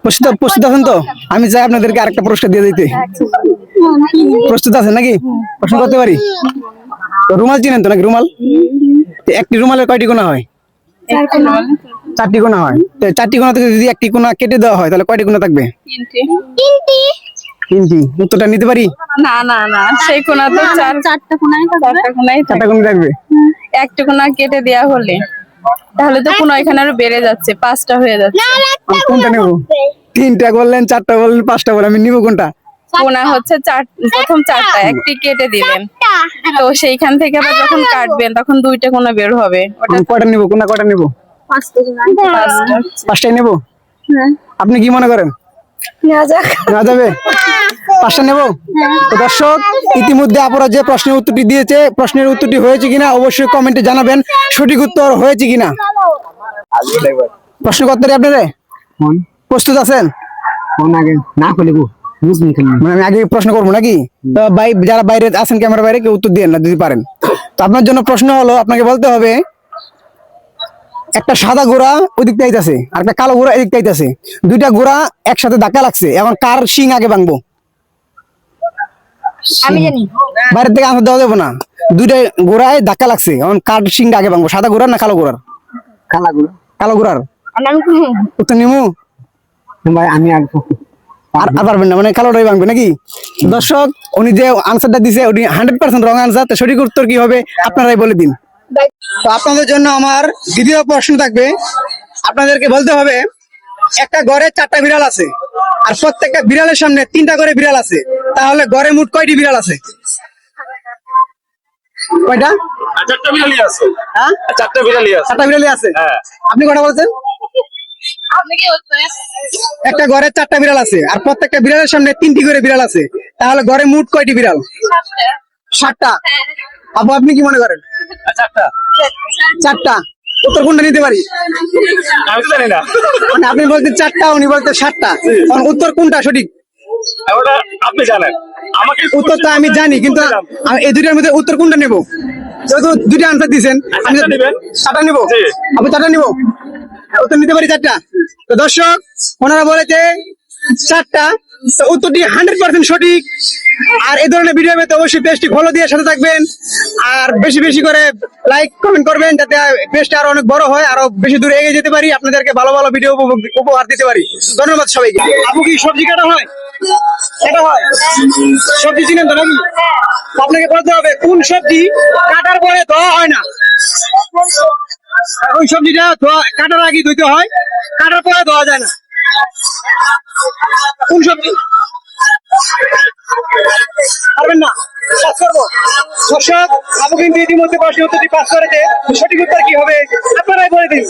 প্রস্তুত আছেন তো? আমি চাই আপনাদেরকে আরেকটা পুরস্কার দিয়ে দিতে। প্রস্তুত আছেন নাকি? প্রশ্ন করতে পারি? রুমাল চিনেন তো নাকি? রুমাল, একটি রুমালের কয়টি কোনা হয়? চারটি কোনা হয়। তো চারটি কোনা থেকে যদি একটি কোনা কেটে দেওয়া হয় তাহলে কয়টি কোনা থাকবে? তিনটি। উত্তরটা নিতে পারি? না না না, সেই কোনা তো চারটা কোনাই চারটা কোনা থাকবে। একটা কোনা কেটে দেয়া হলে তাহলে তো কোনা এখানে আরো বেড়ে যাচ্ছে, 5টা হয়ে যাচ্ছে। আমি কোনটা নেব? তিনটা বললেন, চারটা বললেন, পাঁচটা বললেন, আমি নিব কোনটা? কোনা হচ্ছে প্রথম 4টা, একটি কেটে দিলেন, তো সেইখান থেকে আবার যখন কাটবেন তখন 2টা কোনা বের হবে। আমি কয়টা নিব? কোনা কয়টা নিব? পাঁচটাই নেব। আপনি কি মনে করেন? নেওয়া যাবে? পাঁচটা নেব। তো দর্শক, ইতিমধ্যে আপনারা যে প্রশ্নের উত্তরটি দিয়েছে, প্রশ্নের উত্তরটি হয়েছে কিনা অবশ্যই কমেন্টে জানাবেন, সঠিক উত্তর হয়েছে কিনা। প্রশ্ন করতে আপনারা প্রস্তুত আছেন? মানে আমি আগে প্রশ্ন করবো নাকি? তো ভাই, যারা বাইরে আছেন ক্যামেরা বাইরে, কেউ উত্তর দিয়েন না যদি পারেন। তো আপনার জন্য প্রশ্ন হলো, আপনাকে বলতে হবে একটা সাদা ঘোড়া ওই দিক চাইতেছে আর একটা কালো ঘোড়া এদিক চাইতেছে, দুইটা ঘোড়া একসাথে ধাক্কা লাগছে, এখন কার শিং আগে ভাঙবো? আমি জানি। বাইরের থেকে আনসার দেওয়া যাবে না। দুইটা ঘোড়ায় ধাক্কা লাগছে, এখন কার শিংটা আগে ভাঙবো? সাদা ঘোড়ার না কালো ঘোড়ার? কালো ঘোড়ার। উত্তর নিমু ভাই? আমি আর পারবেন না, মানে কালোটাই ভাঙবে নাকি? দর্শক, উনি যে আনসারটা দিছে উনি 100% রং আনসার। তো সঠিক উত্তর কি হবে আপনারাই বলে দিন। তো আপনাদের জন্য আমার দ্বিতীয় প্রশ্ন থাকবে, আপনাদেরকে বলতে হবে একটা ঘরে 4টা বিড়াল আছে আর প্রত্যেকটা বিড়ালের সামনে 3টা করে বিড়াল আছে, তাহলে ঘরে মোট কয়টি বিড়াল আছে? কয়টা? 4টা বিড়ালই আছে। হ্যাঁ, 4টা বিড়ালই আছে। 4টা বিড়ালই আছে। আপনি কয়টা বলছেন? একটা ঘরে 4টা বিড়াল আছে আর প্রত্যেকটা বিড়ালের সামনে 3টি করে বিড়াল আছে, তাহলে ঘরে মোট কয়টি বিড়াল? 7টা। আপু, আপনি কি মনে করেন? 4টা। উত্তর কোনটা নিতে পারি? আমি তো জানি না। মানে আপনি বলতে 4টা, উনি বলতে 7টা, উত্তর কোনটা সঠিক? ওটা আপনি জানেন। আমাকে উত্তরটা আমি জানি, কিন্তু আমি এই দুইটার মধ্যে উত্তর কোনটা নেব? যেহেতু দুইটা আনসার দিচ্ছেন, আমি 4টা নেব। আপনি 4টা নেব? উত্তর নিতে পারি 4টা। তো দর্শক, ওনারা বলেছে 4টা। তো উত্তরটি 100% সঠিক। আর এই ধরনের ভিডিও পেতে অবশ্যই পেজটি ফলো দিয়ে সাথে থাকবেন, আর বেশি বেশি করে লাইক কমেন্ট করবেন, যাতে পেজটা আরো অনেক বড় হয়, আরো বেশি দূরে এগিয়ে যেতে পারি, আপনাদেরকে ভালো ভালো ভিডিও উপহার দিতে পারি। ধন্যবাদ সবাইকে। আপু, কি সবজি কাটা হয়? এটা হয়? সবজি চিনেন তো নাকি? আপনাকে বলতে হবে কোন সবজি কাটার পরে ধোয়া হয় না। ওই সবজিটা কাটার আগে ধুইতে হয়, কাটার পরে ধোয়া যায় না। কোন সবজি? পারবেন না? পাস করবো। দর্শক, আপু কিন্তু ইতিমধ্যে প্রশ্নের উত্তরটি পাস করেছে। সঠিক উত্তর কি হবে আপনারাই বলে দিন।